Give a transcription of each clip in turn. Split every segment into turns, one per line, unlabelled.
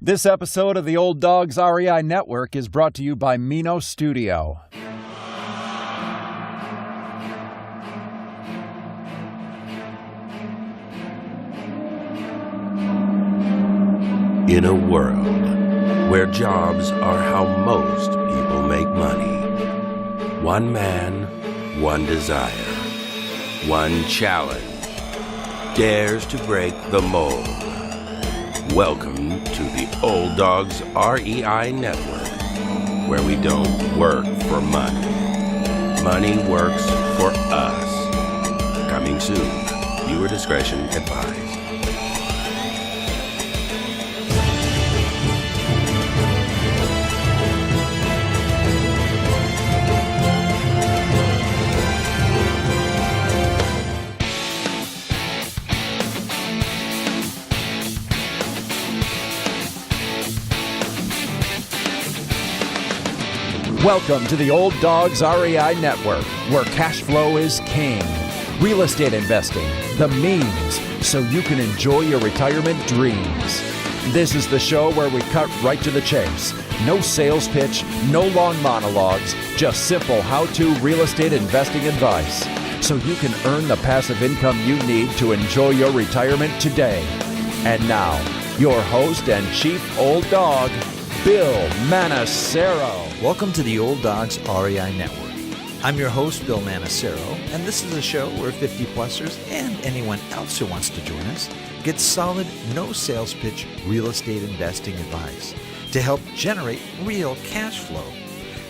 This episode of the Old Dogs REI Network is brought to you by Mino Studio.
In a world where jobs are how most people make money, one man, one desire, one challenge dares to break the mold. Welcome to the Old Dogs REI Network, where we don't work for money. Money works for us. Coming soon. Viewer discretion advised.
Welcome to the Old Dogs REI Network, where cash flow is king. Real estate investing, the means, so you can enjoy your retirement dreams. This is the show where we cut right to the chase. No sales pitch, no long monologues, just simple how-to real estate investing advice, so you can earn the passive income you need to enjoy your retirement today. And now, your host and chief old dog, Bill Manacero.
Welcome to the Old Dogs REI Network. I'm your host, Bill Manacero, and this is a show where 50-plussers and anyone else who wants to join us get solid, no sales pitch real estate investing advice to help generate real cash flow.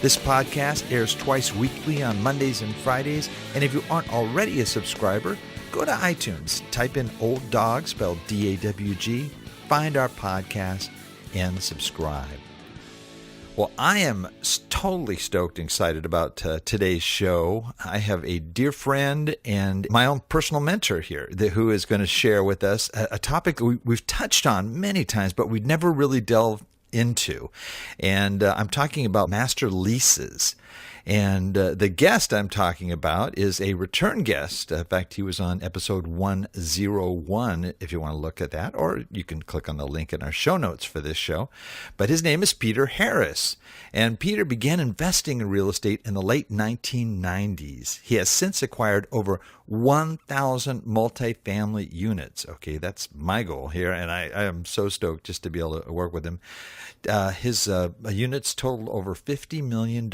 This podcast airs twice weekly on Mondays and Fridays, and if you aren't already a subscriber, go to iTunes, type in Old Dog, spelled D-A-W-G, find our podcast, and subscribe. Well, I am totally stoked and excited about today's show. I have a dear friend and my own personal mentor here who is going to share with us a topic that we've touched on many times, but we've never really delved into. And I'm talking about master leases. And the guest I'm talking about is a return guest. In fact, he was on episode 101, if you want to look at that, or you can click on the link in our show notes for this show. But his name is Peter Harris. And Peter began investing in real estate in the late 1990s. He has since acquired over 1,000 multifamily units. Okay, that's my goal here, and I am so stoked just to be able to work with him. His units total over $50 million.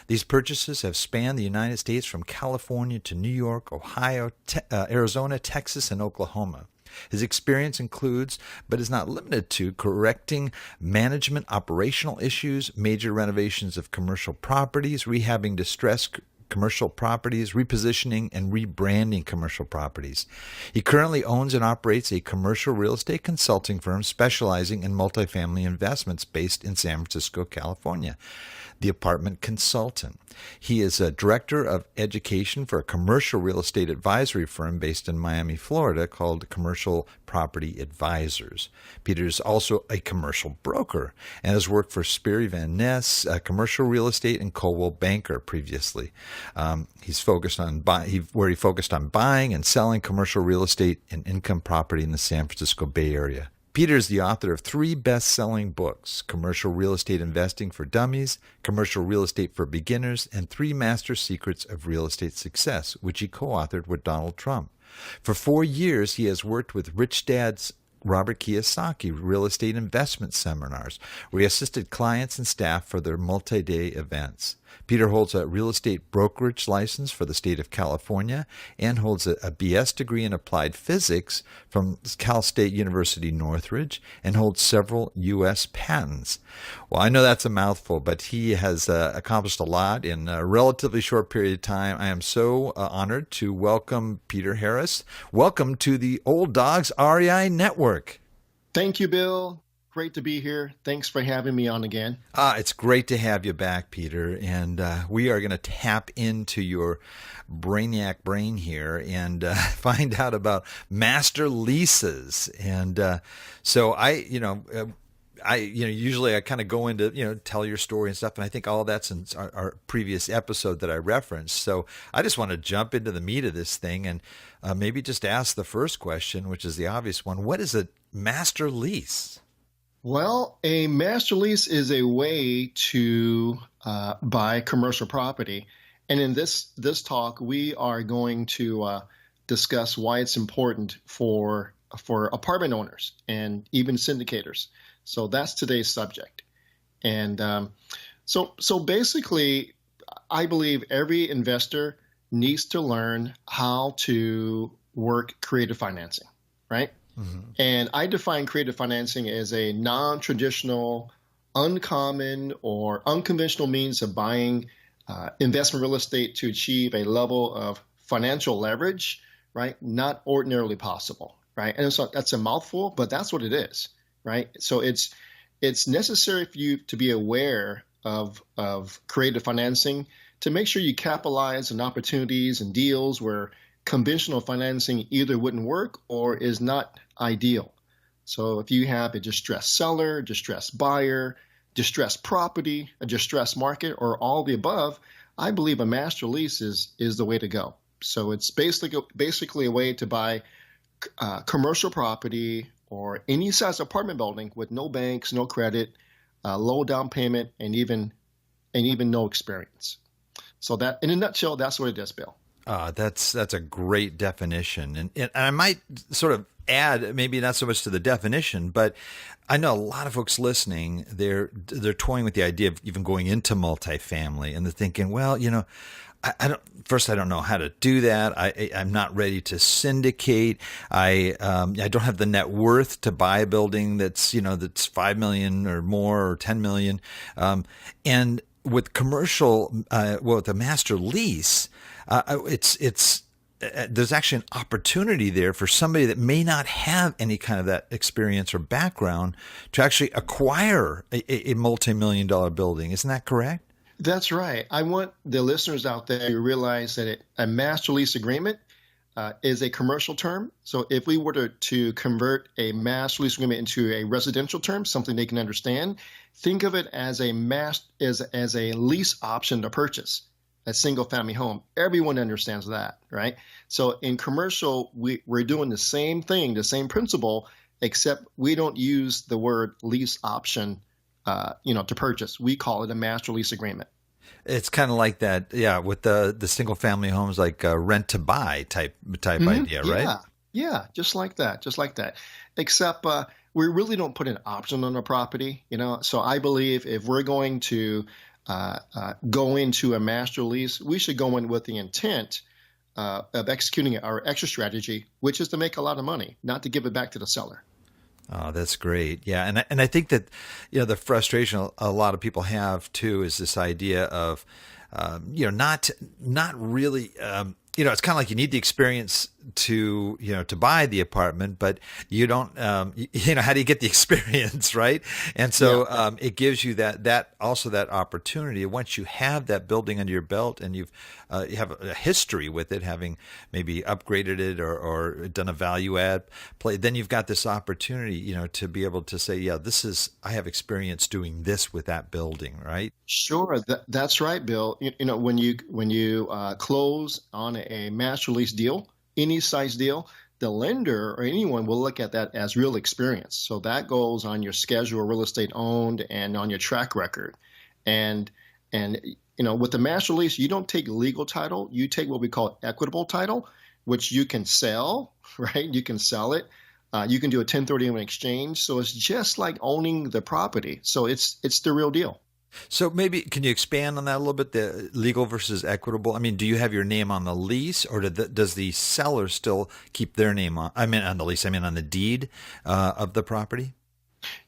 These purchases have spanned the United States from California to New York, Ohio, Arizona, Texas, and Oklahoma. His experience includes, but is not limited to, correcting management operational issues, major renovations of commercial properties, rehabbing distressed commercial properties, repositioning and rebranding commercial properties. He currently owns and operates a commercial real estate consulting firm specializing in multifamily investments based in San Francisco, California. The Apartment Consultant. He is a director of education for a commercial real estate advisory firm based in Miami, Florida, called Commercial Property Advisors. Peter is also a commercial broker and has worked for Sperry Van Ness, commercial real estate, and Coldwell Banker previously. He's focused on he focused on buying and selling commercial real estate and income property in the San Francisco Bay Area. Peter is the author of 3 best-selling books, Commercial Real Estate Investing for Dummies, Commercial Real Estate for Beginners, and 3 Master Secrets of Real Estate Success, which he co-authored with Donald Trump. For 4 years, he has worked with Rich Dad's Robert Kiyosaki real estate investment seminars, where he assisted clients and staff for their multi-day events. Peter holds a real estate brokerage license for the state of California and holds a BS degree in applied physics from Cal State University Northridge and holds several U.S. patents. Well, I know that's a mouthful, but he has accomplished a lot in a relatively short period of time. I am so honored to welcome Peter Harris. Welcome to the Old Dogs REI Network.
Thank you, Bill. Great to be here. Thanks for having me on again.
It's great to have you back, Peter. And we are going to tap into your brainiac brain here and find out about master leases. And so usually I kind of go into, tell your story and stuff. And I think all of that's in our previous episode that I referenced. So I just want to jump into the meat of this thing and maybe just ask the first question, which is the obvious one. What is a master lease?
Well, a master lease is a way to buy commercial property. And in this talk, we are going to discuss why it's important for apartment owners and even syndicators. So that's today's subject. And so basically, I believe every investor needs to learn how to work creative financing, right?
Hmm.
And I define creative financing as a non-traditional, uncommon, or unconventional means of buying investment real estate to achieve a level of financial leverage, right? Not ordinarily possible, right? And so that's a mouthful, but that's what it is, right? So it's necessary for you to be aware of creative financing to make sure you capitalize on opportunities and deals where conventional financing either wouldn't work or is not ideal. So if you have a distressed seller, distressed buyer, distressed property, a distressed market, or all the above, I believe a master lease is the way to go. So it's basically a way to buy commercial property or any size apartment building with no banks, no credit, low down payment, and even no experience. So that, in a nutshell, that's what it is, Bill.
That's a great definition, and I might sort of add, maybe not so much to the definition, but I know a lot of folks listening. They're toying with the idea of even going into multifamily, and they're thinking, well, I don't. First, I don't know how to do that. I'm not ready to syndicate. I don't have the net worth to buy a building that's 5 million or more or 10 million, and with commercial, with a master lease, it's there's actually an opportunity there for somebody that may not have any kind of that experience or background to actually acquire a multi-million dollar building. Isn't that correct?
That's right. I want the listeners out there to realize that a master lease agreement is a commercial term. So if we were to convert a master lease agreement into a residential term, something they can understand, think of it as as a lease option to purchase a single family home. Everyone understands that, right? So in commercial, we're doing the same thing, the same principle, except we don't use the word lease option, to purchase. We call it a master lease agreement.
It's kind of like that, yeah, with the single family homes, like rent to buy type idea, right?
Yeah, yeah, just like that, just like that. Except we really don't put an option on the property, So I believe if we're going to go into a master lease, we should go in with the intent of executing our exit strategy, which is to make a lot of money, not to give it back to the seller.
Oh, that's great. Yeah, and I think that the frustration a lot of people have too is this idea of not really it's kind of like you need the experience to buy the apartment, but you don't how do you get the experience, right? And so
Yeah.
it gives you that also that opportunity once you have that building under your belt and you have a history with it, having maybe upgraded it or done a value add play, then you've got this opportunity to be able to say, yeah, I have experience doing this with that building, right?
Sure, that's right, Bill. When you close on a master lease deal, any size deal, the lender or anyone will look at that as real experience. So that goes on your schedule of real estate owned and on your track record. And and with the master lease, you don't take legal title, you take what we call equitable title, which you can sell, right? You can sell it. You can do a 1031 exchange. So it's just like owning the property. So it's the real deal.
So maybe can you expand on that a little bit, the legal versus equitable? I mean, do you have your name on the lease, or does the seller still keep their name on? I mean, on the lease. I mean, on the deed of the property.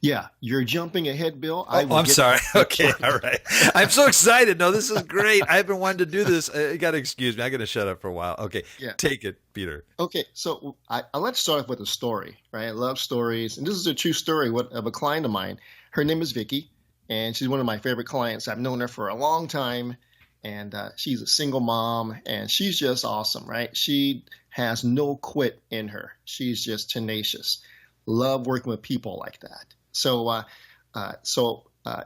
Yeah, you're jumping ahead, Bill. I
Oh,
will
I'm
get
sorry.
to that
Okay, all
shortly.
right. I'm so excited. No, this is great. I've been wanting to do this. You got to excuse me. I got to shut up for a while. Okay,
Yeah.
take it, Peter.
Okay, so let's start off with a story, right? I love stories, and this is a true story of a client of mine. Her name is Vicky, and she's one of my favorite clients. I've known her for a long time, and she's a single mom, and she's just awesome, right? She has no quit in her. She's just tenacious. Love working with people like that. So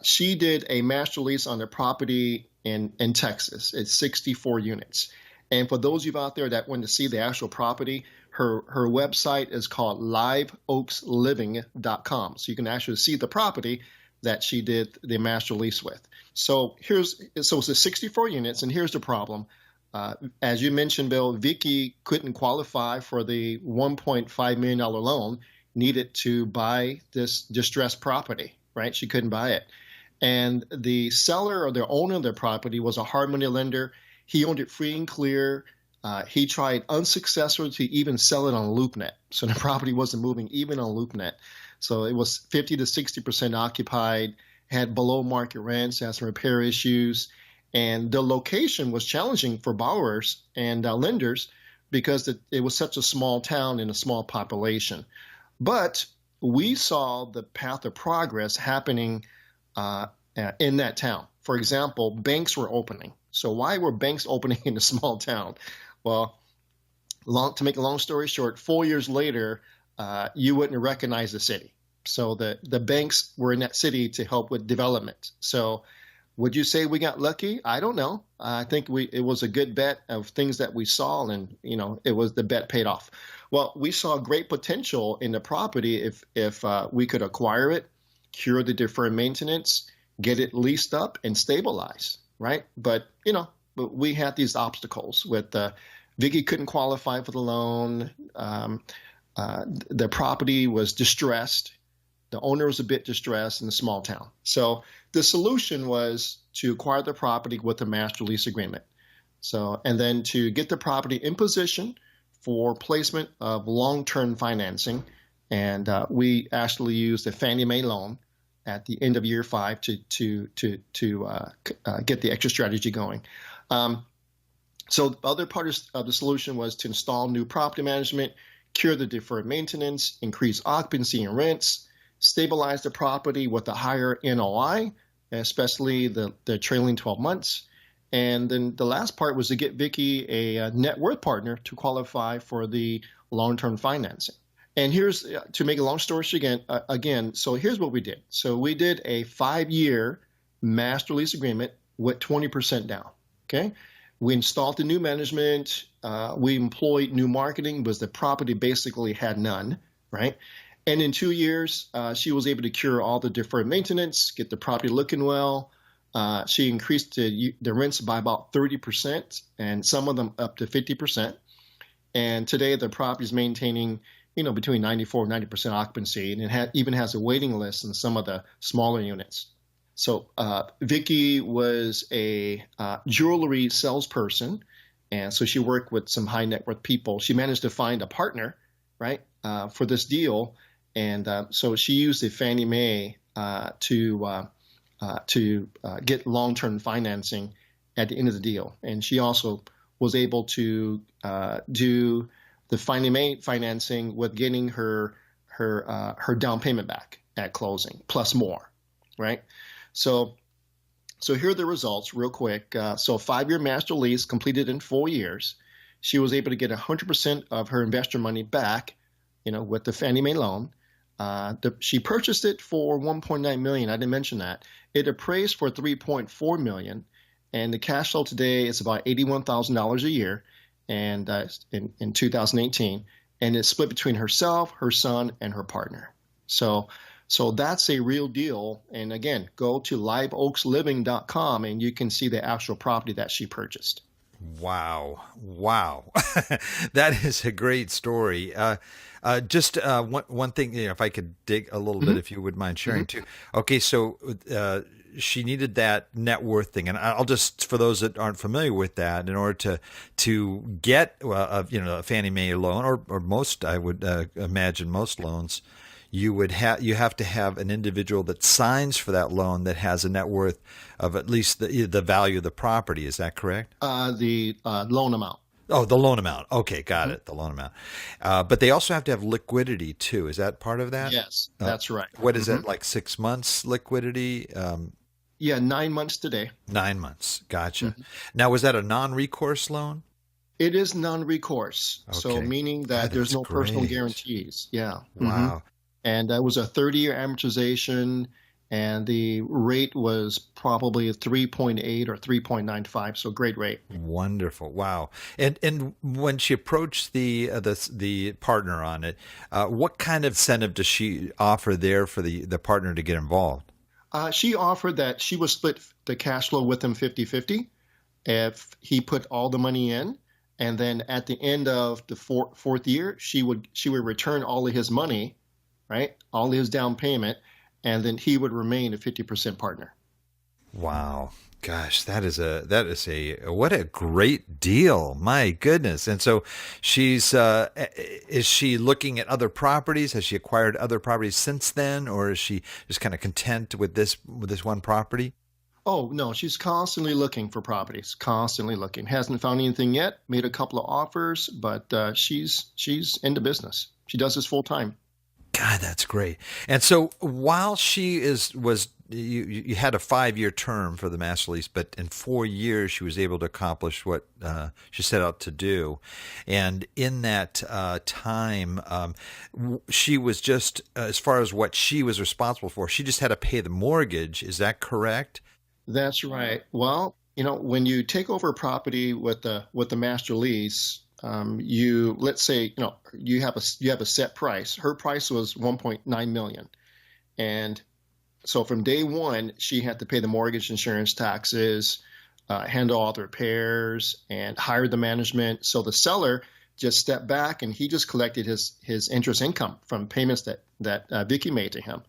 she did a master lease on the property in Texas. It's 64 units. And for those of you out there that want to see the actual property, Her website is called liveoaksliving.com. So you can actually see the property that she did the master lease with. So it's a 64 units, and here's the problem. As you mentioned, Bill, Vicky couldn't qualify for the $1.5 million loan needed to buy this distressed property, right? She couldn't buy it. And the seller or the owner of the property was a hard money lender. He owned it free and clear. He tried unsuccessfully to even sell it on LoopNet. So the property wasn't moving even on LoopNet. So it was 50 to 60% occupied, had below market rents, had some repair issues. And the location was challenging for borrowers and lenders because it was such a small town and a small population. But we saw the path of progress happening in that town. For example, banks were opening. So why were banks opening in a small town? Well, to make a long story short, 4 years later, you wouldn't recognize the city. So the banks were in that city to help with development. So would you say we got lucky? I don't know. I think it was a good bet of things that we saw, and the bet paid off. Well, we saw great potential in the property if we could acquire it, cure the deferred maintenance, get it leased up, and stabilize, right? But we had these obstacles with Vicky couldn't qualify for the loan. The property was distressed. The owner was a bit distressed in a small town. So the solution was to acquire the property with a master lease agreement. And then to get the property in position for placement of long-term financing. And we actually used a Fannie Mae loan at the end of year 5 to get the exit strategy going. So the other part of the solution was to install new property management, cure the deferred maintenance, increase occupancy and rents, stabilize the property with a higher NOI, especially the trailing 12 months. And then the last part was to get Vicky a net worth partner to qualify for the long-term financing. And here's, to make a long story again, so here's what we did. So we did a 5-year master lease agreement with 20% down, okay? We installed the new management. We employed new marketing because the property basically had none, right? And in 2 years, she was able to cure all the deferred maintenance, get the property looking well. She increased the rents by about 30%, and some of them up to 50%. And today, the property is maintaining, between 94 and 90% occupancy, and it even has a waiting list in some of the smaller units. So Vicky was a jewelry salesperson, and so she worked with some high net worth people. She managed to find a partner, right, for this deal. And so she used the Fannie Mae to get long-term financing at the end of the deal. And she also was able to do the Fannie Mae financing with getting her down payment back at closing, plus more, right? So here are the results real quick. So 5-year master lease completed in 4 years. She was able to get 100% of her investor money back, with the Fannie Mae loan. She purchased it for $1.9 million. I didn't mention that. It appraised for $3.4 million, and the cash flow today is about $81,000 a year, and in 2018, and it's split between herself, her son, and her partner. So that's a real deal. And again, go to liveoaksliving.com, and you can see the actual property that she purchased.
Wow. That is a great story. Just one thing, if I could dig a little bit, if you would mind sharing too. Okay, so she needed that net worth thing, and I'll just, for those that aren't familiar with that, in order to get a Fannie Mae loan, or most, I would imagine most loans, you have to have an individual that signs for that loan that has a net worth of at least the value of the property. Is that correct?
The loan amount.
Oh, the loan amount. Okay, got it. The loan amount. But they also have to have liquidity too. Is that part of that?
Yes, that's right.
What is that, like 6 months liquidity?
Yeah, 9 months today.
9 months. Gotcha. Now, was that a non-recourse loan?
It is non-recourse. Okay. So meaning that there's no personal guarantees. Yeah.
Wow.
And that was a 30-year amortization, and the rate was probably 3.8 or 3.95, so great rate.
Wonderful. Wow. And when she approached the partner on it, what kind of incentive does she offer there for the partner to get involved?
She offered that she would split the cash flow with him 50-50 if he put all the money in. And then at the end of the fourth year, she would return all of his money, right? All of his down payment, and then he would remain a 50% partner.
Wow. Gosh, that is what a great deal. My goodness. And so is she looking at other properties? Has she acquired other properties since then, or is she just kind of content with this one property?
Oh, no, she's constantly looking for properties, constantly looking. Hasn't found anything yet, made a couple of offers, but she's in the business. She does this full time.
God, that's great. And so while you had a 5-year term for the master lease, but in 4 years she was able to accomplish what she set out to do. And in that time, she was just, as far as what she was responsible for, she just had to pay the mortgage. Is that correct?
That's right. Well, when you take over a property with the master lease, let's say you have a set price. Her price was 1.9 million, and so from day one she had to pay the mortgage, insurance, taxes, handle all the repairs, and hire the management. So the seller just stepped back and he just collected his interest income from payments that Vicky made to him,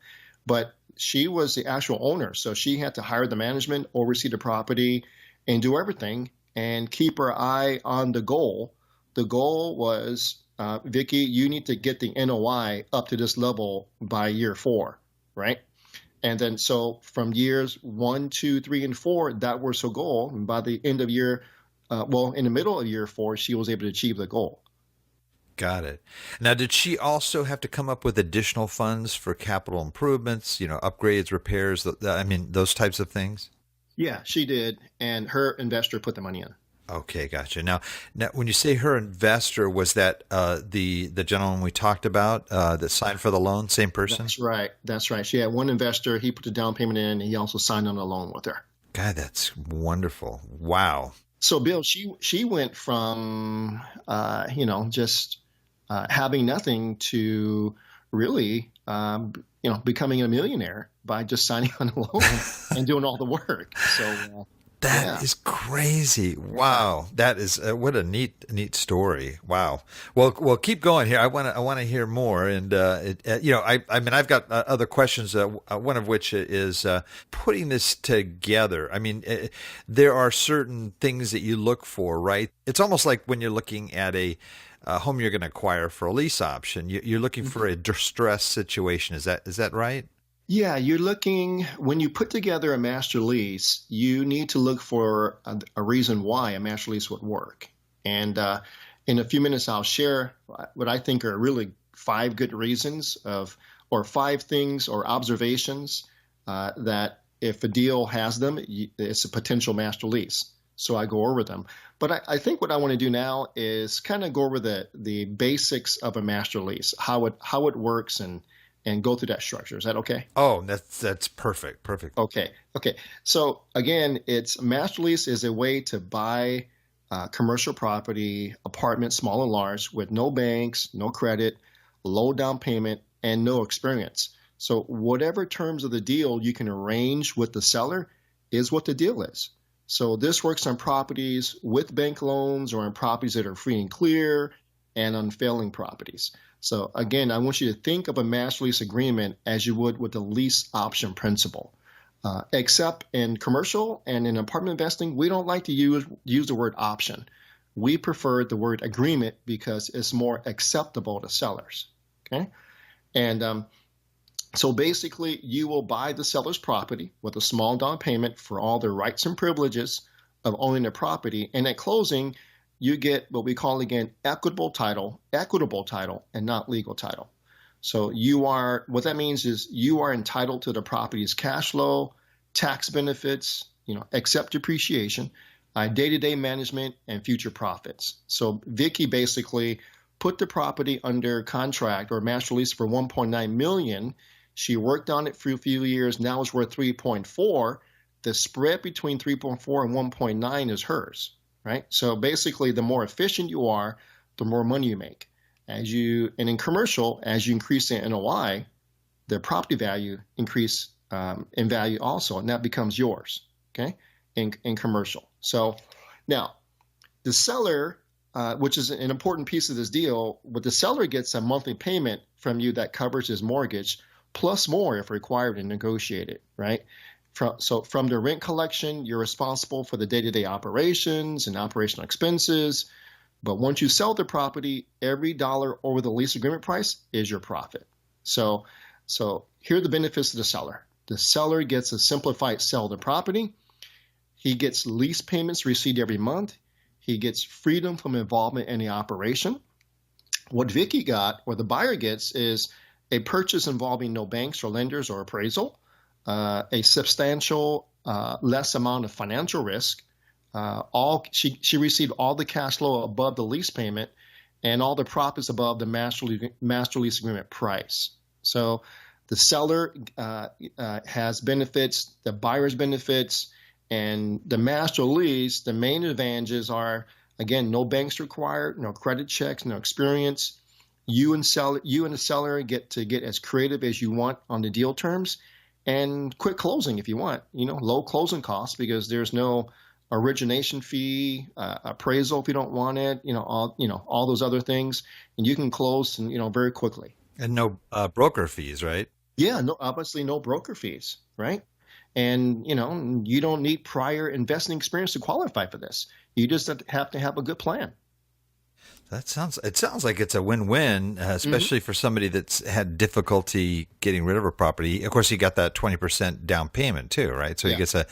but she was the actual owner, so she had to hire the management, oversee the property, and do everything, and keep her eye on the goal. The goal was, Vicky, you need to get the NOI up to this level by year 4, right? And then so from years 1, 2, 3, and 4, that was her goal. And by the end of in the middle of year 4, she was able to achieve the goal.
Got it. Now, did she also have to come up with additional funds for capital improvements, upgrades, repairs, those types of things?
Yeah, she did. And her investor put the money in.
Okay, gotcha. Now, when you say her investor, was that the gentleman we talked about that signed for the loan, same person?
That's right. She had one investor. He put the down payment in, and he also signed on the loan with her.
God, that's wonderful. Wow.
So, Bill, she went from, just having nothing to really, becoming a millionaire by just signing on a loan and doing all the work. So
that is crazy. Wow. That is what a neat story. Wow. Well, keep going here. I want to hear more. And, I've got other questions. One of which is putting this together. There are certain things that you look for, right? It's almost like when you're looking at a home you're going to acquire for a lease option. You're looking for a distressed situation. Is that right?
Yeah, you're looking, when you put together a master lease, you need to look for a reason why a master lease would work. And in a few minutes, I'll share what I think are really 5 good reasons or 5 things or observations that if a deal has them, it's a potential master lease. So I go over them. But I think what I want to do now is kind of go over the basics of a master lease, how it works, and go through that structure. Is that okay?
Oh, that's perfect. Perfect.
Okay. So again, master lease is a way to buy commercial property, apartments, small and large, with no banks, no credit, low down payment, and no experience. So whatever terms of the deal you can arrange with the seller is what the deal is. So this works on properties with bank loans or on properties that are free and clear and on failing properties. So again, I want you to think of a master lease agreement as you would with the lease option principle. Except in commercial and in apartment investing, we don't like to use the word option. We prefer the word agreement because it's more acceptable to sellers. Okay, and so basically, you will buy the seller's property with a small down payment for all the rights and privileges of owning the property, and at closing, you get what we call, again, equitable title, and not legal title. So what that means is you are entitled to the property's cash flow, tax benefits, except depreciation, day-to-day management, and future profits. So Vicky basically put the property under contract or master lease for $1.9 million. She worked on it for a few years. Now it's worth 3.4. The spread between 3.4 and 1.9 is hers, right? So basically, the more efficient you are, the more money you make. And in commercial, as you increase the NOI, the property value increase in value also, and that becomes yours, okay, in commercial. So now the seller, which is an important piece of this deal, what the seller gets a monthly payment from you that covers his mortgage, plus more if required and negotiated, right? So from the rent collection, you're responsible for the day-to-day operations and operational expenses. But once you sell the property, every dollar over the lease agreement price is your profit. So here are the benefits to the seller. The seller gets a simplified sale of the property. He gets lease payments received every month. He gets freedom from involvement in the operation. What Vicky got, or the buyer gets, is a purchase involving no banks or lenders or appraisal, a substantial less amount of financial risk. She received all the cash flow above the lease payment and all the profits above the master lease agreement price. So the seller has benefits, the buyer's benefits, and the master lease. The main advantages are, again, no banks required, no credit checks, no experience. You and the seller get to get as creative as you want on the deal terms, and quick closing if you want. Low closing costs because there's no origination fee, appraisal if you don't want it. All those other things, and you can close very quickly.
And no broker fees, right?
Yeah, obviously no broker fees, right? And you don't need prior investing experience to qualify for this. You just have to have a good plan.
It sounds like it's a win-win, especially for somebody that's had difficulty getting rid of a property. Of course, he got that 20% down payment too, right? So he gets a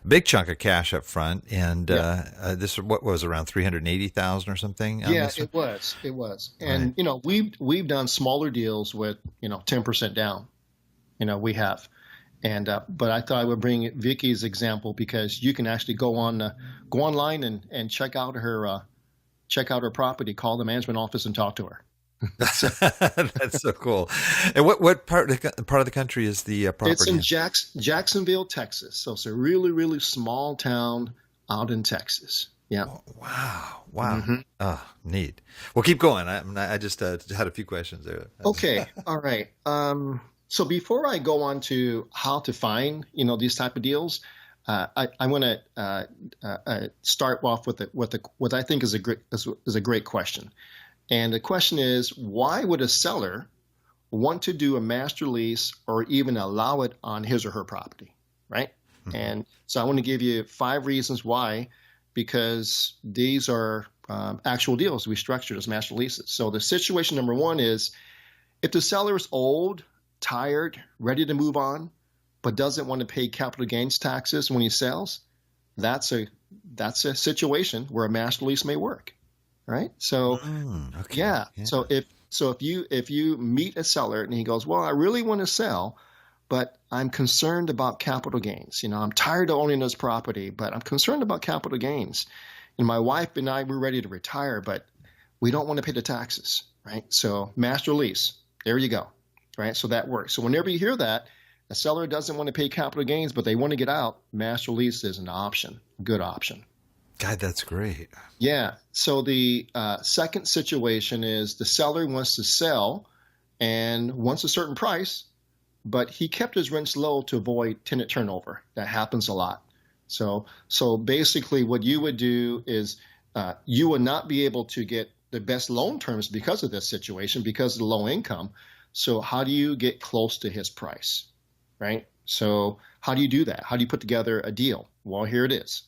big chunk of cash up front, and this what was around $380,000 or something.
Yeah, it was, and right. We've done smaller deals with 10% down. We have. And but I thought I would bring Vicky's example because you can actually go online and check out her property, call the management office and talk to her.
That's so cool. And what part of the country is the property?
It's in Jacksonville, Texas. So it's a really, really small town out in Texas. Yeah.
Oh, wow. Mm-hmm. Oh, neat. Well, keep going. I just had a few questions there.
Okay. All right. So before I go on to how to find, these type of deals, I want to start off with what I think is a great question. And the question is, why would a seller want to do a master lease or even allow it on his or her property, right? Mm-hmm. And so I want to give you 5 reasons why, because these are actual deals we structured as master leases. So the situation number 1 is, if the seller is old, tired, ready to move on, but doesn't want to pay capital gains taxes when he sells, that's a situation where a master lease may work, right? So,
okay.
Yeah. So if you meet a seller and he goes, well, I really want to sell, but I'm concerned about capital gains. I'm tired of owning this property, but I'm concerned about capital gains. And my wife and I, we're ready to retire, but we don't want to pay the taxes, right? So master lease, there you go, right? So that works. So whenever you hear that, a seller doesn't want to pay capital gains, but they want to get out, master lease is an option, good option.
God, that's great.
Yeah. So the second situation is the seller wants to sell and wants a certain price, but he kept his rents low to avoid tenant turnover. That happens a lot. So basically what you would do is you would not be able to get the best loan terms because of this situation, because of the low income. So how do you get close to his price, right? So how do you do that? How do you put together a deal? Well, here it is.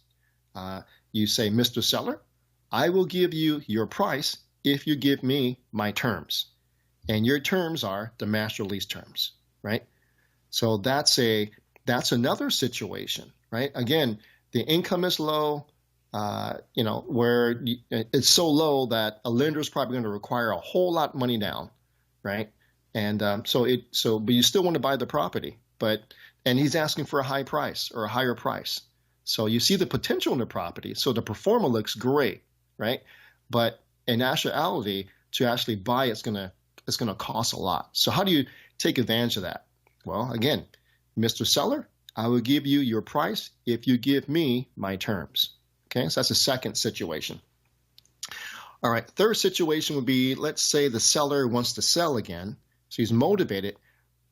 You say, Mr. Seller, I will give you your price if you give me my terms. And your terms are the master lease terms, right? So that's another situation, right? Again, the income is low, where it's so low that a lender is probably going to require a whole lot of money down, right? And but you still want to buy the property, and he's asking for a high price or a higher price. So you see the potential in the property. So the performer looks great, right? But in actuality, to actually buy it's gonna cost a lot. So how do you take advantage of that? Well, again, Mr. Seller, I will give you your price if you give me my terms. Okay, so that's the second situation. All right, third situation would be, let's say the seller wants to sell again. So he's motivated,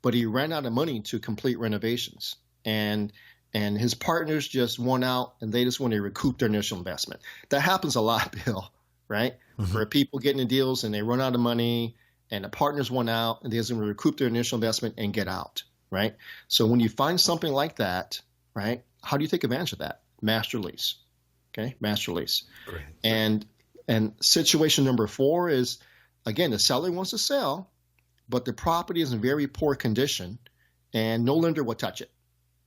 but he ran out of money to complete renovations. And his partners just won out and they just want to recoup their initial investment. That happens a lot, Bill, right? Where people get into deals and they run out of money and the partners won out and they just want to recoup their initial investment and get out, right? So when you find something like that, right, how do you take advantage of that? Master lease, okay? Master lease.
Great.
And situation number 4 is, again, the seller wants to sell, but the property is in very poor condition and no lender will touch it.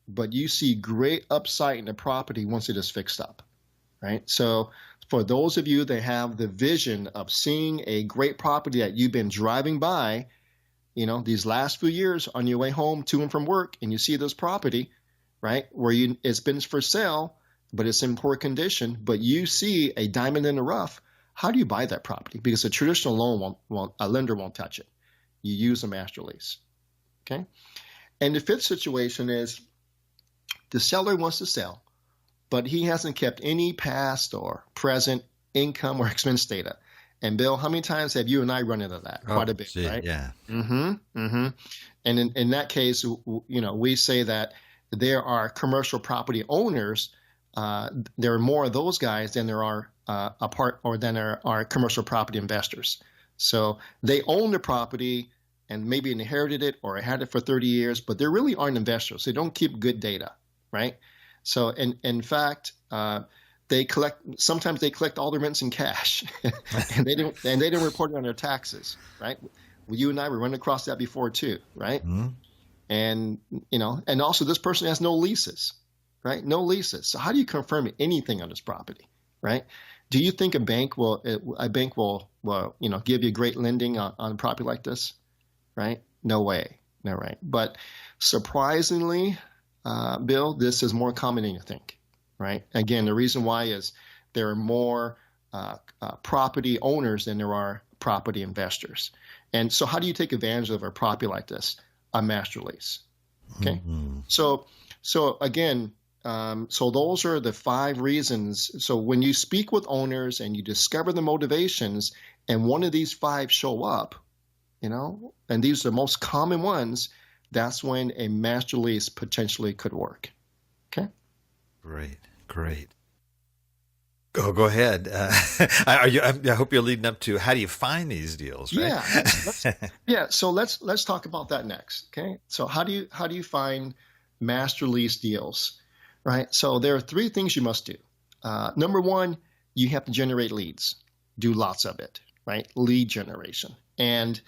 But you see great upside in the property once it is fixed up, right? So for those of you that have the vision of seeing a great property that you've been driving by, these last few years on your way home to and from work, and you see this property, right, where it's been for sale, but it's in poor condition, but you see a diamond in the rough, how do you buy that property? Because a traditional loan a lender won't touch it. You use a master lease, okay? And the fifth situation is the seller wants to sell, but he hasn't kept any past or present income or expense data. And Bill, how many times have you and I run into that? Quite a bit, right?
Yeah.
And in that case, we say that there are commercial property owners. There are more of those guys than there are commercial property investors. So they own the property and maybe inherited it or had it for 30 years, but they really aren't investors. They don't keep good data, right? So in fact, sometimes they collect all their rents in cash and they don't report it on their taxes, right? Well, you and I were running across that before too, right? And also this person has no leases, right? No leases. So how do you confirm anything on this property, right? Do you think a bank will give you great lending on a property like this, right? No way, no way. But surprisingly, Bill, this is more common than you think, right? Again, the reason why is there are more property owners than there are property investors. And so how do you take advantage of a property like this? A master lease, okay? So again, so those are the 5 reasons. So when you speak with owners and you discover the motivations and one of these 5 show up, and these are the most common ones, that's when a master lease potentially could work. Okay?
Great. Go ahead. I hope you're leading up to how do you find these deals, right?
Yeah. So let's talk about that next. Okay. So how do you find master lease deals? Right. So there are 3 things you must do. Number 1, you have to generate leads. Do lots of it. Right. Lead generation. And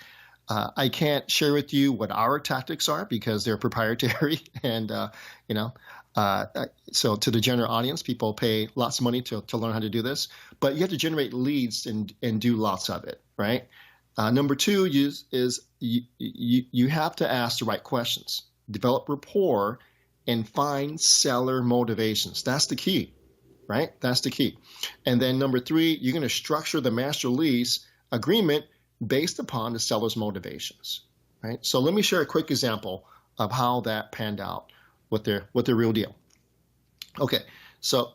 I can't share with you what our tactics are because they're proprietary. And so to the general audience, people pay lots of money to learn how to do this. But you have to generate leads and do lots of it. Right. Number 2 is you have to ask the right questions. Develop rapport. And find seller motivations. That's the key, right? That's the key. And then number 3, you're going to structure the master lease agreement based upon the seller's motivations, right? So let me share a quick example of how that panned out with the real deal. Okay, so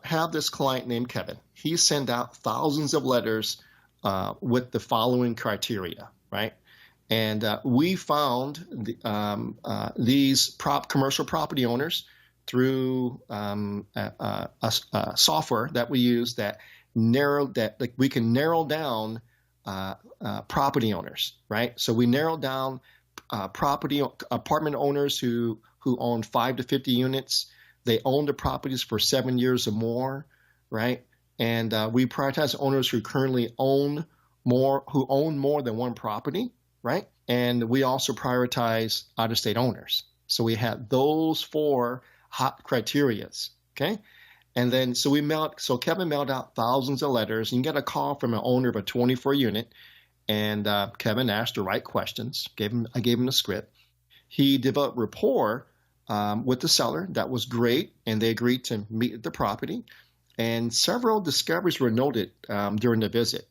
have this client named Kevin. He sent out thousands of letters with the following criteria, right? And we found these commercial property owners through a software that we use that we can narrow down property owners, right? So we narrowed down apartment owners who own 5 to 50 units. They own the properties for 7 years or more, right? And we prioritize owners who currently own more than one property. Right. And we also prioritize out-of-state owners. So we had those 4 hot criterias. Okay. And then so Kevin mailed out thousands of letters and you got a call from an owner of a 24 unit. And Kevin asked the right questions. I gave him the script. He developed rapport with the seller. That was great. And they agreed to meet at the property. And several discoveries were noted during the visit.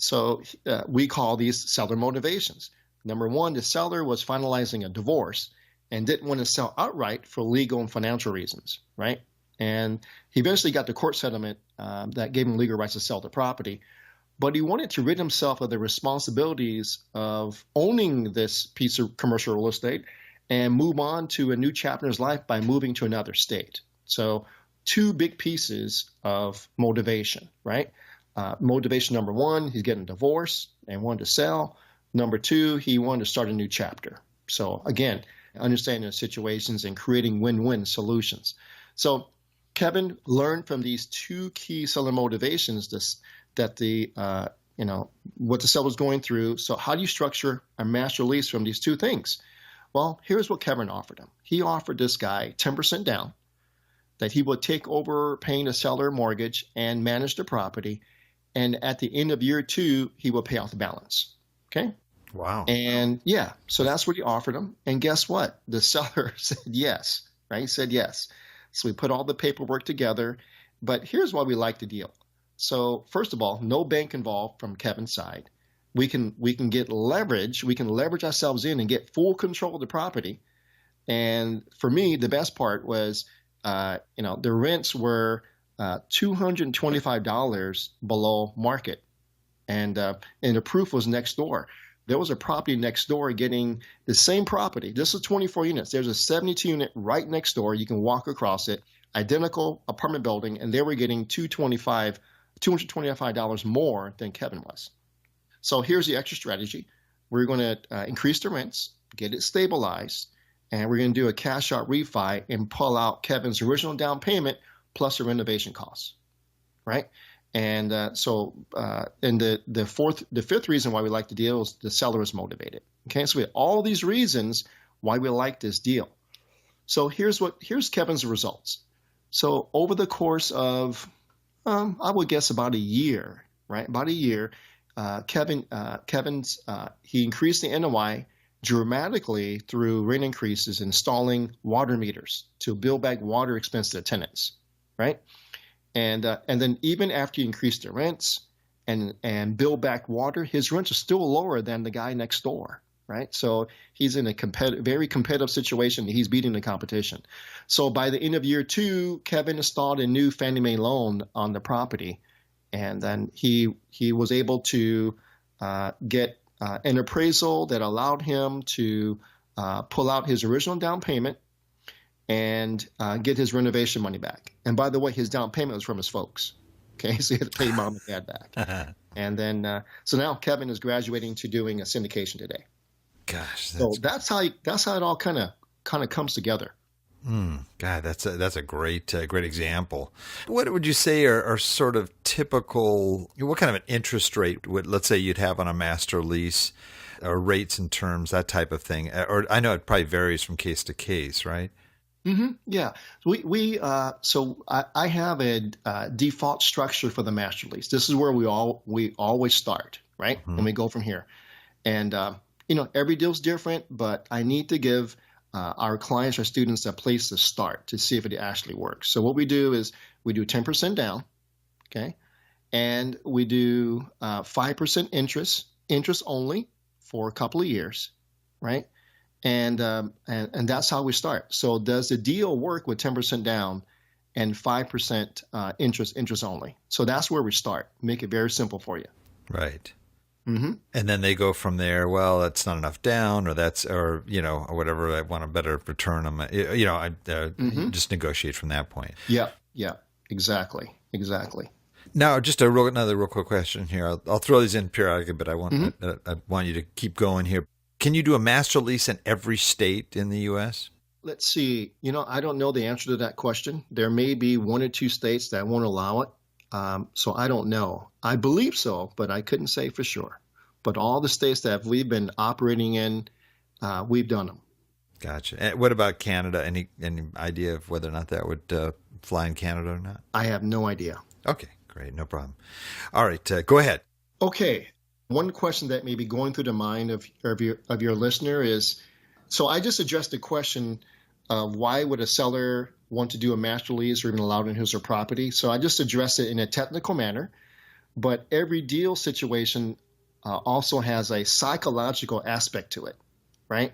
So we call these seller motivations. Number 1, the seller was finalizing a divorce and didn't want to sell outright for legal and financial reasons, right? And he eventually got the court settlement that gave him legal rights to sell the property. But he wanted to rid himself of the responsibilities of owning this piece of commercial real estate and move on to a new chapter in his life by moving to another state. So two big pieces of motivation, right? Motivation number one, he's getting a divorce and wanted to sell. Number two, he wanted to start a new chapter. So again, understanding the situations and creating win-win solutions. So Kevin learned from these two key seller motivations that what the seller was going through. So how do you structure a master lease from these two things? Well, here's what Kevin offered him. He offered this guy 10% down, that he would take over paying the seller mortgage and manage the property. And at the end of year 2, he will pay off the balance. Okay?
Wow.
And yeah, so that's what he offered him. And guess what? The seller said yes, right? He said yes. So we put all the paperwork together. But here's why we like the deal. So first of all, no bank involved from Kevin's side. We can get leverage. We can leverage ourselves in and get full control of the property. And for me, the best part was, the rents were $225 below market, and the proof was next door. There was a property next door getting the same property. This is 24 units. There's a 72 unit right next door. You can walk across it. Identical apartment building, and they were getting $225 more than Kevin was. So here's the extra strategy. We're going to increase the rents, get it stabilized, and we're going to do a cash out refi and pull out Kevin's original down payment plus the renovation costs, right? And the fifth reason why we like the deal is the seller is motivated. Okay, so we have all these reasons why we like this deal. So here's Kevin's results. So over the course of I would guess about a year, right? About a year, he increased the NOI dramatically through rent increases, installing water meters to bill back water expense to the tenants, right? And then even after he increased the rents and bill back water, his rents are still lower than the guy next door, right? So he's in a very competitive situation. He's beating the competition. So by the end of year 2, Kevin installed a new Fannie Mae loan on the property, and then he was able to get an appraisal that allowed him to pull out his original down payment and get his renovation money back. And by the way, his down payment was from his folks. Okay, so he had to pay mom and dad back. And then, so now Kevin is graduating to doing a syndication today.
Gosh,
that's how it all kind of comes together.
God, that's a great example. What would you say are sort of typical? What kind of an interest rate would, let's say, you'd have on a master lease, or rates and terms, that type of thing? Or I know it probably varies from case to case, right?
Mm-hmm. Yeah. So I have a default structure for the master lease. This is where we always start, right? Mm-hmm. And we go from here. And every deal's different, but I need to give our clients or students a place to start to see if it actually works. So what we do is we do 10% down, okay, and we do 5% interest only for a couple of years, right? And that's how we start. So does the deal work with 10% down and 5% interest only? So that's where we start. Make it very simple for you.
Right.
Mm-hmm.
And then they go from there. Well, that's not enough down, or whatever. I want a better return on my,
mm-hmm.
just negotiate from that point.
Yeah, exactly.
Now, just another real quick question here. I'll throw these in periodically, but I want you to keep going here. Can you do a master lease in every state in the U.S.?
Let's see. I don't know the answer to that question. There may be 1 or 2 states that won't allow it. So I don't know. I believe so, but I couldn't say for sure. But all the states that we've been operating in, we've done them.
Gotcha. And what about Canada? Any idea of whether or not that would fly in Canada or not?
I have no idea.
Okay, great. No problem. All right, go ahead.
Okay. One question that may be going through the mind of your listener is, so I just addressed the question of why would a seller want to do a master lease or even allow it in his or her property. So I just addressed it in a technical manner, but every deal situation also has a psychological aspect to it, right?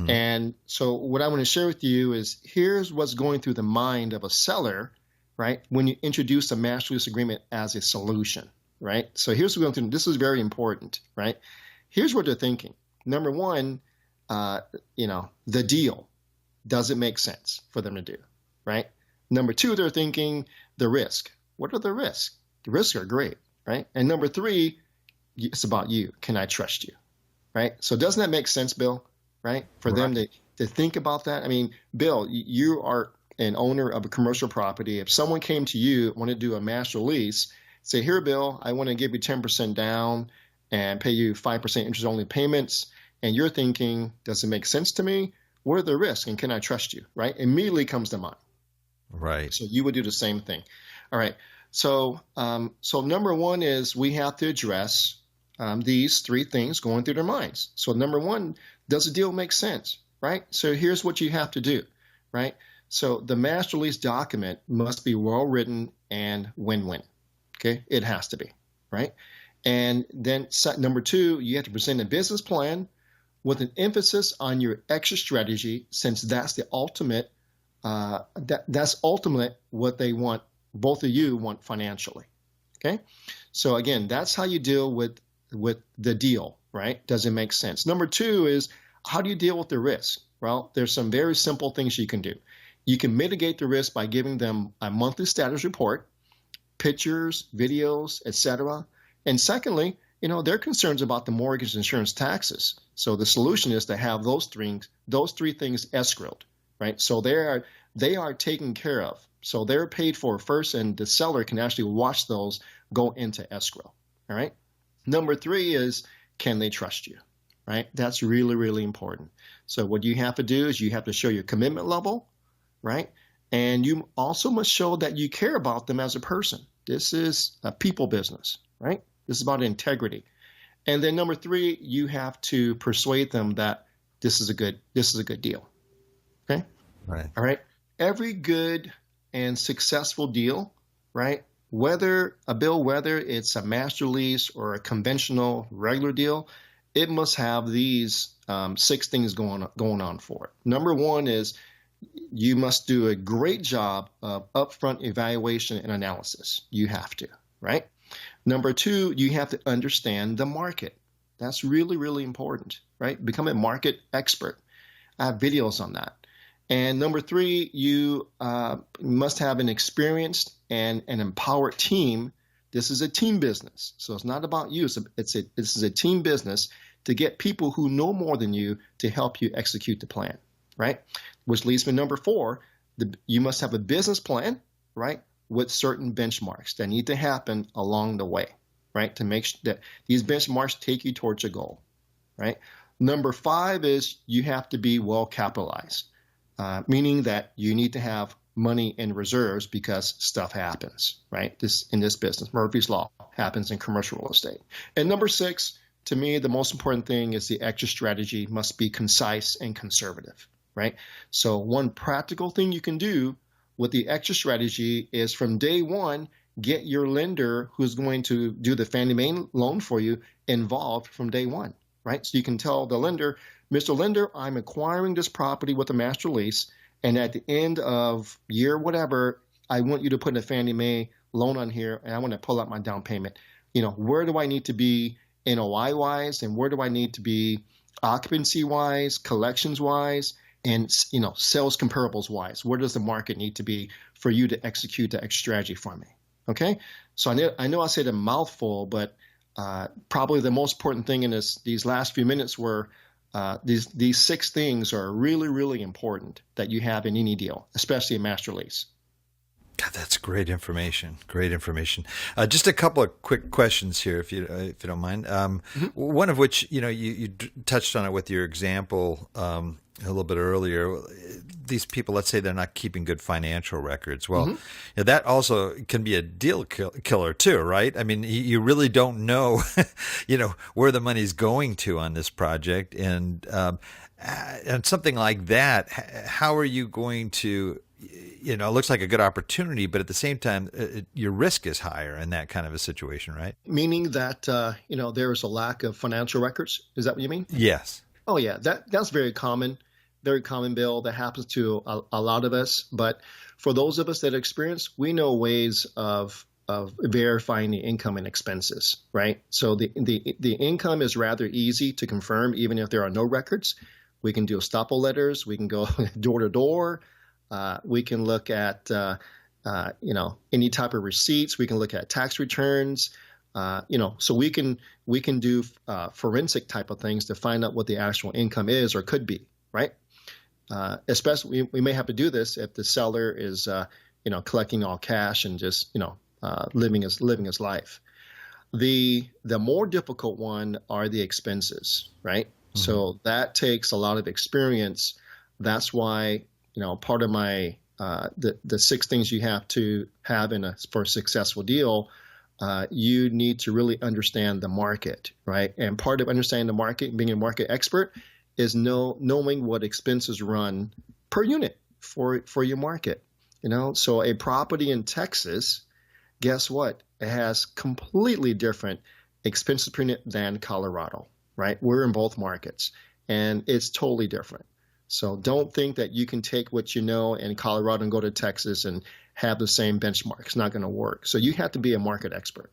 And so what I want to share with you is here's what's going through the mind of a seller, right, when you introduce a master lease agreement as a solution, right? So here's what we're going through. This is very important, right? Here's what they're thinking. Number one, the deal. Does it make sense for them to do, right? Number two, they're thinking the risk. What are the risks? The risks are great, right? And number three, it's about you. Can I trust you, right? So doesn't that make sense, Bill, right? For them to think about that. I mean, Bill, you are an owner of a commercial property. If someone came to you, want to do a master lease, say, here, Bill, I want to give you 10% down and pay you 5% interest-only payments, and you're thinking, does it make sense to me? What are the risks, and can I trust you, right? Immediately comes to mind.
Right.
So you would do the same thing. All right. So number one is we have to address these three things going through their minds. So number one, does the deal make sense, right? So here's what you have to do, right? So the master lease document must be well written and win-win. Okay, it has to be, right? And then number two, you have to present a business plan with an emphasis on your exit strategy, since that's the ultimate. That's ultimate what they want. Both of you want financially. Okay, so again, that's how you deal with the deal, right? Does it make sense? Number two is how do you deal with the risk? Well, there's some very simple things you can do. You can mitigate the risk by giving them a monthly status report, pictures, videos, etc. And secondly, they're concerned about the mortgage, insurance, taxes. So the solution is to have those three things escrowed, right? So they are taken care of. So they're paid for first, and the seller can actually watch those go into escrow. All right. Number three is, can they trust you? Right? That's really, really important. So what you have to do is you have to show your commitment level, right? And you also must show that you care about them as a person. This is a people business, right? This is about integrity. And then number three, you have to persuade them that this is a good deal. Okay?
Right.
All right. Every good and successful deal, right? Whether it's a master lease or a conventional regular deal, it must have these 6 things going on for it. Number one is you must do a great job of upfront evaluation and analysis. You have to, right? Number two, you have to understand the market. That's really, really important, right? Become a market expert. I have videos on that. And number three, you must have an experienced and an empowered team. This is a team business. So it's not about you. This is a team business to get people who know more than you to help you execute the plan, right? Which leads me to number four, you must have a business plan, right, with certain benchmarks that need to happen along the way, right, to make sure that these benchmarks take you towards your goal, right? Number five is you have to be well capitalized, meaning that you need to have money in reserves because stuff happens, right? In this business, Murphy's Law happens in commercial real estate. And number six, to me, the most important thing is the exit strategy must be concise and conservative, right? So one practical thing you can do with the exit strategy is from day one, get your lender who's going to do the Fannie Mae loan for you involved from day one, right? So you can tell the lender, Mr. Lender, I'm acquiring this property with a master lease, and at the end of year whatever, I want you to put a Fannie Mae loan on here, and I want to pull out my down payment. Where do I need to be NOI-wise, and where do I need to be occupancy-wise, collections-wise, and sales comparables-wise? Where does the market need to be for you to execute the exit strategy for me? Okay, so I know I said a mouthful, but probably the most important thing in these last few minutes were these 6 things are really, really important that you have in any deal, especially a master lease.
God, that's great information. Great information. Just a couple of quick questions here, if you don't mind. One of which, you touched on it with your example a little bit earlier. These people, let's say they're not keeping good financial records. Well, that also can be a deal killer too, right? I mean, you really don't know, where the money's going to on this project, and something like that. How are you going to? It looks like a good opportunity, but at the same time, your risk is higher in that kind of a situation, right?
Meaning that, there is a lack of financial records. Is that what you mean?
Yes.
Oh yeah, that's very common, Bill. That happens to a lot of us. But for those of us that experience, we know ways of verifying the income and expenses, right? So the income is rather easy to confirm, even if there are no records. We can do estoppel letters. We can go door to door. We can look at any type of receipts. We can look at tax returns. So we can do forensic type of things to find out what the actual income is or could be, right? Especially we may have to do this if the seller is collecting all cash and just living his life. The more difficult one are the expenses, right? Mm-hmm. So that takes a lot of experience. That's why part of my the 6 things you have to have for a successful deal. You need to really understand the market, right? And part of understanding the market, being a market expert, is knowing what expenses run per unit for your market. So a property in Texas, guess what? It has completely different expenses per unit than Colorado, right? We're in both markets, and it's totally different. So don't think that you can take what you know in Colorado and go to Texas and have the same benchmark. It's not going to work. So you have to be a market expert.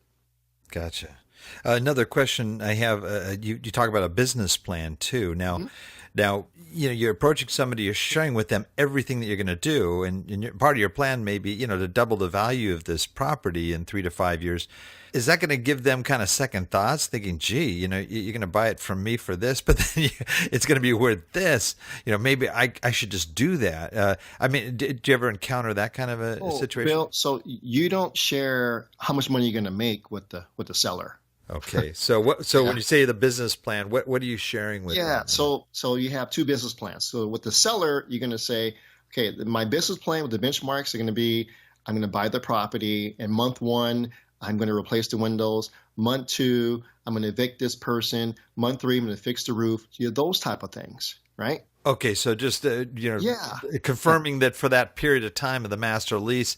Gotcha. Another question I have, you talk about a business plan too. Now, you're approaching somebody, you're sharing with them everything that you're going to do. And part of your plan may be, to double the value of this property in 3 to 5 years. Is that going to give them kind of second thoughts, thinking, gee, you're going to buy it from me for this, but then it's going to be worth this. Maybe I should just do that. Did you ever encounter that kind of a situation?
Bill, so you don't share how much money you're going to make with the seller.
Okay. So when you say the business plan, what are you sharing with them?
Yeah. So you have 2 business plans. So with the seller, you're going to say, okay, my business plan with the benchmarks are going to be, I'm going to buy the property in month 1. I'm going to replace the windows. Month 2, I'm going to evict this person. Month 3, I'm going to fix the roof. Those type of things, right?
Okay, so just confirming that for that period of time of the master lease,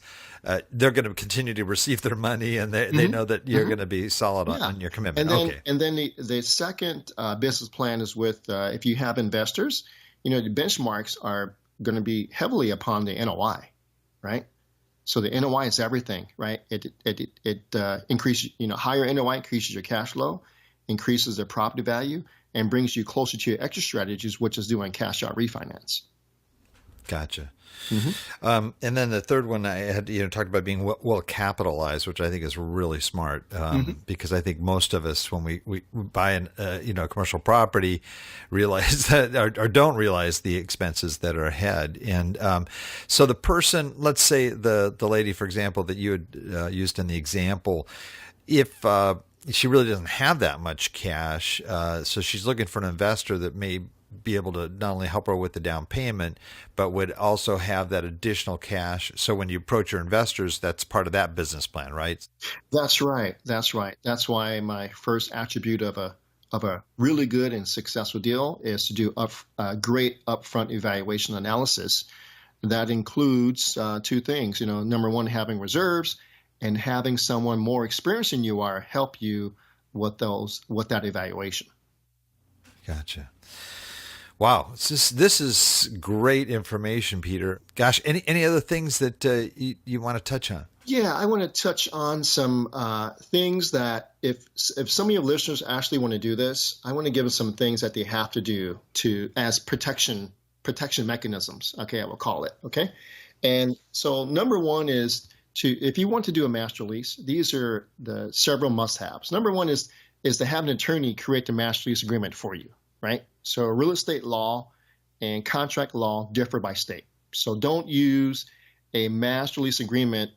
they're going to continue to receive their money, and they know that you're going to be solid on your commitment.
And then the second business plan is with if you have investors, the benchmarks are going to be heavily upon the NOI, right? So the NOI is everything, right? It increases, higher NOI increases your cash flow, increases the property value, and brings you closer to your exit strategies, which is doing cash out refinance.
Gotcha. Mm-hmm. And then the third one I had, talked about being well capitalized, which I think is really smart, because I think most of us, when we buy a commercial property, realize that or don't realize the expenses that are ahead. And so the person, let's say the lady, for example, that you had used in the example, if she really doesn't have that much cash, so she's looking for an investor that may be able to not only help her with the down payment, but would also have that additional cash. So when you approach your investors, that's part of that business plan, right?
That's right. That's why my first attribute of a really good and successful deal is to do a great upfront evaluation analysis. That includes 2 things. Number 1, having reserves, and having someone more experienced than you are help you with that evaluation.
Gotcha. Wow, this is great information, Peter. Gosh, any other things that you want to touch on?
Yeah, I want to touch on some things that if some of your listeners actually want to do this, I want to give them some things that they have to do as protection mechanisms. Okay, I will call it. Okay, and so number 1 is if you want to do a master lease, these are the several must-haves. Number 1 is to have an attorney create the master lease agreement for you, right? So real estate law and contract law differ by state. So don't use a master lease agreement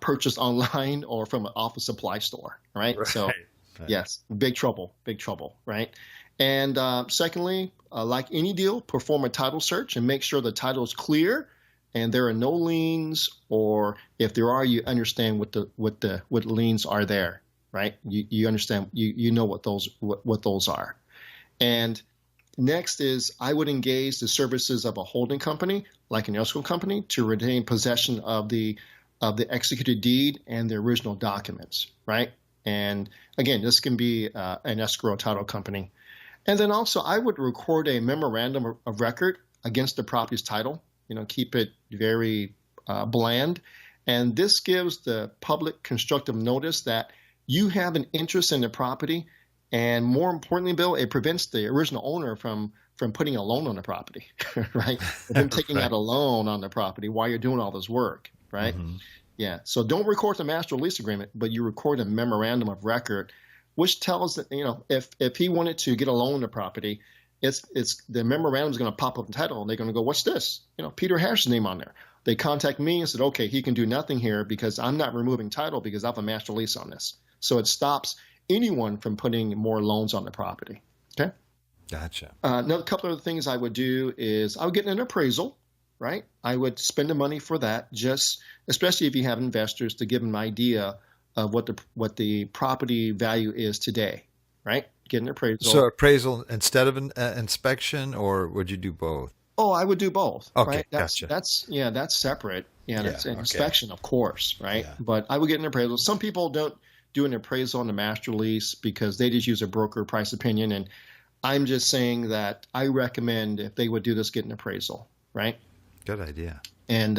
purchased online or from an office supply store, right? So yes, big trouble, right? And secondly, like any deal, perform a title search and make sure the title is clear and there are no liens, or if there are, you understand what liens are there, right? You understand, you know what those are. And next is I would engage the services of a holding company, like an escrow company, to retain possession of the executed deed and the original documents, right? And again, this can be an escrow title company. And then also, I would record a memorandum of record against the property's title. Keep it very bland. And this gives the public constructive notice that you have an interest in the property. And more importantly, Bill, it prevents the original owner from putting a loan on the property, right? From taking out a loan on the property while you're doing all this work, right? Mm-hmm. Yeah. So don't record the master lease agreement, but you record a memorandum of record, which tells that, if he wanted to get a loan on the property, it's the memorandum is going to pop up in title, and they're going to go, what's this? Peter Harris's name on there. They contact me and said, okay, he can do nothing here because I'm not removing title because I have a master lease on this. So it stops anyone from putting more loans on the property. Okay.
Gotcha.
Another couple of things I would do is I would get an appraisal, right? I would spend the money for that, especially if you have investors, to give them an idea of what the property value is today, right? Get an appraisal.
So appraisal instead of an inspection, or would you do both?
Oh, I would do both.
Okay,
right?
gotcha.
That's separate. That's an inspection, of course, right?
Yeah.
But I would get an appraisal. Some people don't do an appraisal on the master lease because they just use a broker price opinion, and I'm just saying that I recommend if they would do this, get an appraisal, right?
Good idea.
And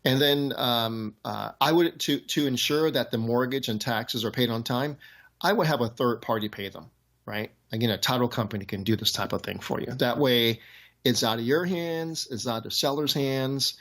then I would to ensure that the mortgage and taxes are paid on time, I would have a third party pay them, right? Again, a title company can do this type of thing for you. That way, it's out of your hands, it's out of the seller's hands.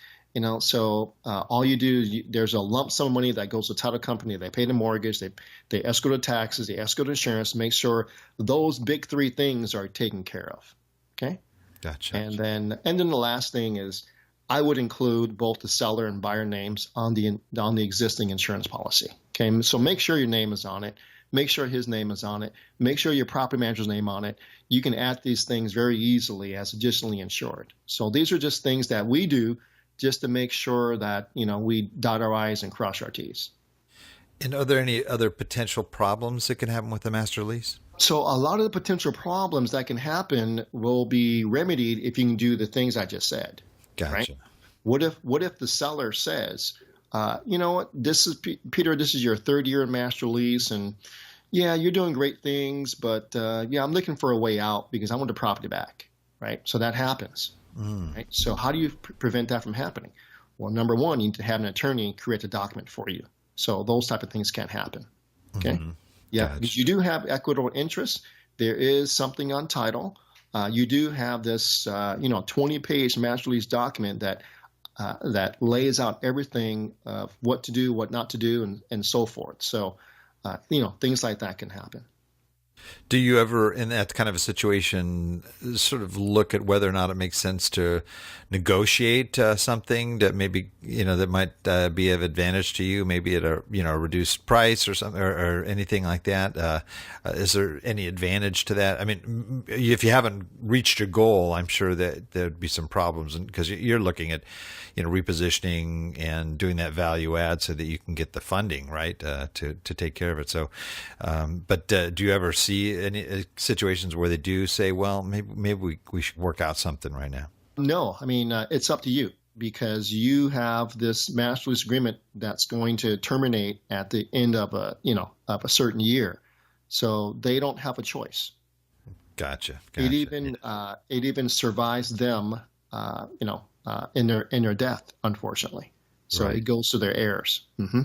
So all you do is there's a lump sum of money that goes to the title company. They pay the mortgage, they escrow the taxes, they escrow the insurance, make sure those big three things are taken care of. Okay.
Gotcha.
And then the last thing is I would include both the seller and buyer names on the existing insurance policy. Okay. So make sure your name is on it. Make sure his name is on it. Make sure your property manager's name on it. You can add these things very easily as additionally insured. So these are just things that we do just to make sure that, we dot our I's and cross our T's.
And are there any other potential problems that can happen with the master lease?
So a lot of the potential problems that can happen will be remedied if you can do the things I just said.
Gotcha.
Right? What if the seller says, you know what, Peter, this is your third year in master lease, and yeah, you're doing great things, but I'm looking for a way out because I want the property back, right? So that happens. Right? So how do you prevent that from happening? Well, number one, you need to have an attorney create a document for you. So those type of things can't happen. Okay. Mm-hmm. Yeah.
Gotcha.
Because you do have equitable interest. There is something on title. You do have this, 20-page master lease document that lays out everything of what to do, what not to do, and so forth. So, things like that can happen.
Do you ever, in that kind of a situation, sort of look at whether or not it makes sense to negotiate something that maybe, that might be of advantage to you, maybe at a, reduced price or something, or anything like that? Is there any advantage to that? I mean, if you haven't reached your goal, I'm sure that there'd be some problems, because you're looking at, repositioning and doing that value add so that you can get the funding, right, to take care of it. So, but do you ever see any situations where they do say, well, maybe we should work out something right now?
No, I mean, it's up to you, because you have this master lease agreement that's going to terminate at the end of a certain year. So they don't have a choice.
Gotcha.
It even survives them, in their death, unfortunately. So It goes to their heirs. Mm-hmm.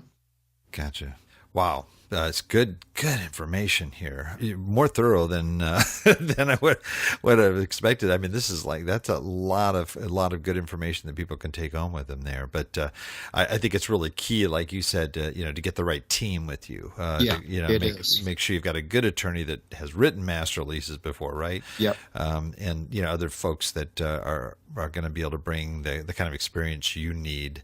Gotcha.
Wow. It's good information here. More thorough than than I would have expected. I mean, that's a lot of good information that people can take home with them there. But I think it's really key, like you said, to get the right team with you. Make sure you've got a good attorney that has written master leases before, right?
Yep.
And other folks that are going to be able to bring the kind of experience you need.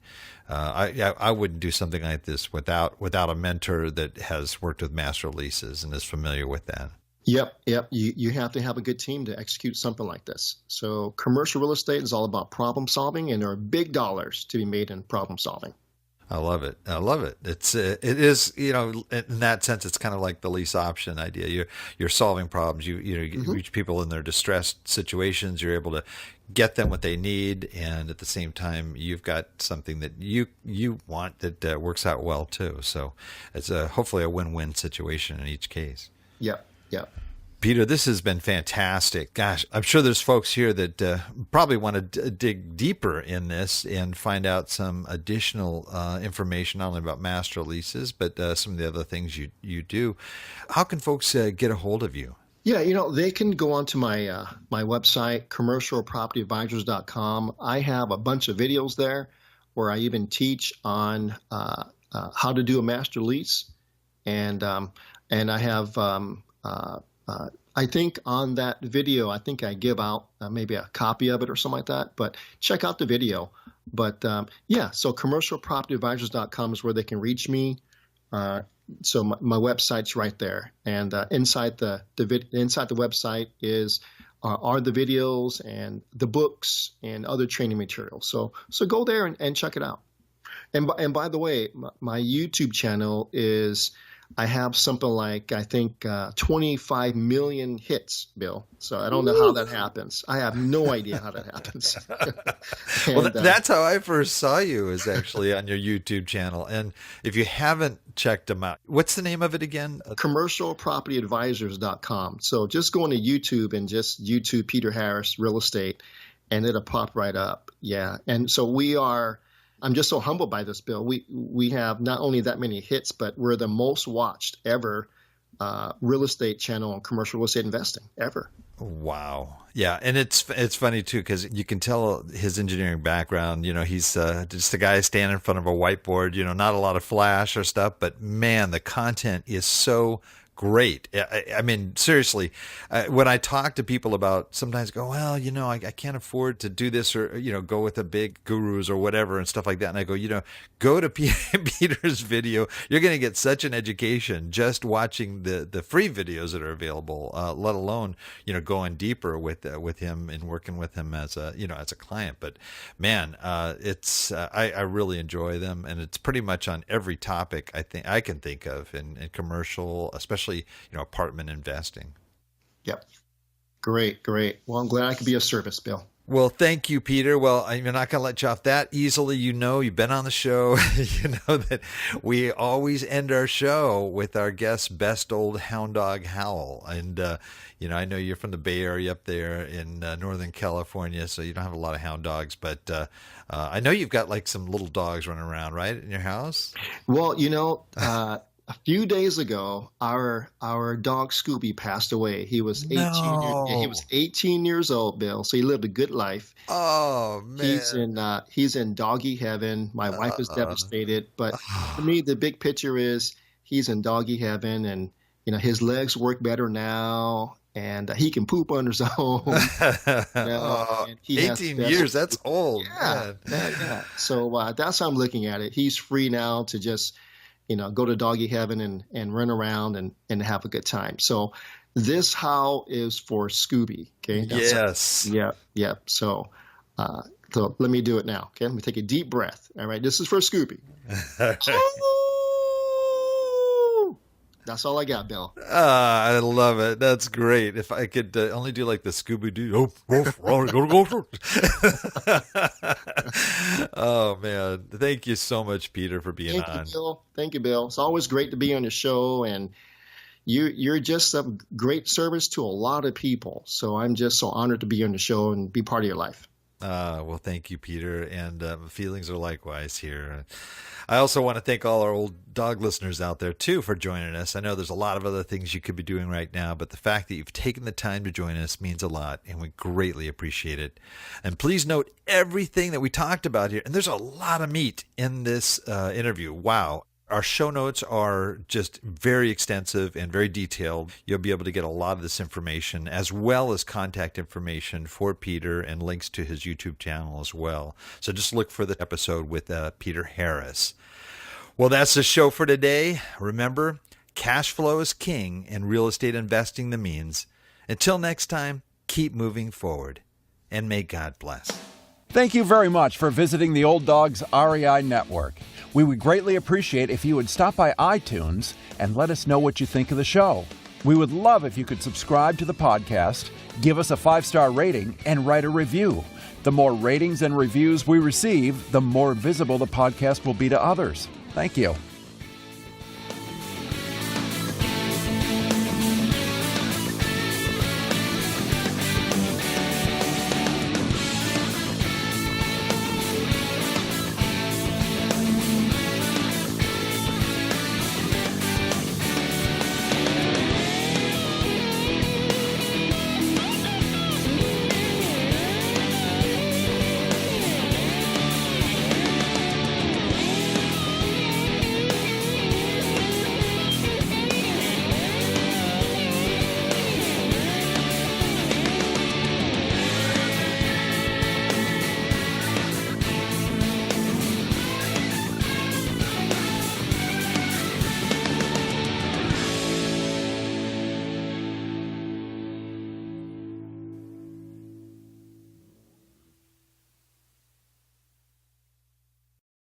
I wouldn't do something like this without a mentor that has worked with master leases and is familiar with that.
Yep. You have to have a good team to execute something like this. So commercial real estate is all about problem solving, and there are big dollars to be made in problem solving.
I love it. It is, in that sense, it's kind of like the lease option idea. You're solving problems. You
Mm-hmm.
reach people in their distressed situations. You're able to get them what they need, and at the same time, you've got something that you want that works out well too. So it's hopefully a win-win situation in each case.
Yep.
Peter, this has been fantastic. Gosh, I'm sure there's folks here that probably want to dig deeper in this and find out some additional information, not only about master leases, but some of the other things you do. How can folks get a hold of you?
Yeah, they can go onto my my website, commercialpropertyadvisors.com. I have a bunch of videos there where I even teach on how to do a master lease, and I have I think on that video, I think I give out maybe a copy of it or something like that. But check out the video. But so commercialpropertyadvisors.com is where they can reach me. So my website's right there, and inside the website are the videos and the books and other training materials. So go there and check it out. And by the way, my YouTube channel is, I have something like, I think 25 million hits, Bill. So I don't know how that happens. I have no idea how that happens.
Well, that's how I first saw you, is actually on your YouTube channel. And if you haven't checked them out, what's the name of it again?
Commercialpropertyadvisors.com. So just go into YouTube and just YouTube Peter Harris Real Estate, and it'll pop right up. Yeah. And so I'm just so humbled by this, Bill. We have not only that many hits, but we're the most watched ever real estate channel on commercial real estate investing ever.
Wow. Yeah. And it's funny too, because you can tell his engineering background. He's just a guy standing in front of a whiteboard, not a lot of flash or stuff, but man, the content is so great. I mean, seriously, when I talk to people about, sometimes go, well, I can't afford to do this, or, go with the big gurus or whatever and stuff like that. And I go, go to Peter's video. You're going to get such an education just watching the free videos that are available, let alone, going deeper with him and working with him as a client. But man, I really enjoy them, and it's pretty much on every topic I can think of in commercial, especially apartment investing.
Yep. Great. Well, I'm glad I could be of service, Bill.
Well, thank you, Peter. Well, I'm not going to let you off that easily. You've been on the show. You know that we always end our show with our guest's best old hound dog howl. And, I know you're from the Bay Area up there in Northern California, so you don't have a lot of hound dogs. But I know you've got like some little dogs running around, right, in your house?
Well, a few days ago, our dog Scooby passed away. He was 18. He was 18 years old, Bill. So he lived a good life.
Oh man,
he's in doggy heaven. My wife is devastated, but for me, the big picture is he's in doggy heaven, and his legs work better now, and he can poop on his own. And he
18 years, that's old.
Yeah. So that's how I'm looking at it. He's free now to just go to doggy heaven and run around and have a good time. So this howl is for Scooby. Okay.
Yes.
Yeah. So let me do it now. Okay. Let me take a deep breath. All right. This is for Scooby. That's all I got, Bill.
I love it. That's great. If I could only do like the Scooby-Doo. Oh, man. Thank you so much, Peter, for being on.
Thank you, Bill. It's always great to be on your show, and you're just a great service to a lot of people. So I'm just so honored to be on the show and be part of your life.
Well, thank you, Peter, and feelings are likewise here. I also want to thank all our old dog listeners out there, too, for joining us. I know there's a lot of other things you could be doing right now, but the fact that you've taken the time to join us means a lot, and we greatly appreciate it. And please note everything that we talked about here, and there's a lot of meat in this interview. Wow. Our show notes are just very extensive and very detailed. You'll be able to get a lot of this information, as well as contact information for Peter and links to his YouTube channel as well. So just look for the episode with Peter Harris. Well, that's the show for today. Remember, cash flow is king and real estate investing the means. Until next time, keep moving forward, and may God bless.
Thank you very much for visiting the Old Dogs REI Network. We would greatly appreciate if you would stop by iTunes and let us know what you think of the show. We would love if you could subscribe to the podcast, give us a 5-star rating, and write a review. The more ratings and reviews we receive, the more visible the podcast will be to others. Thank you.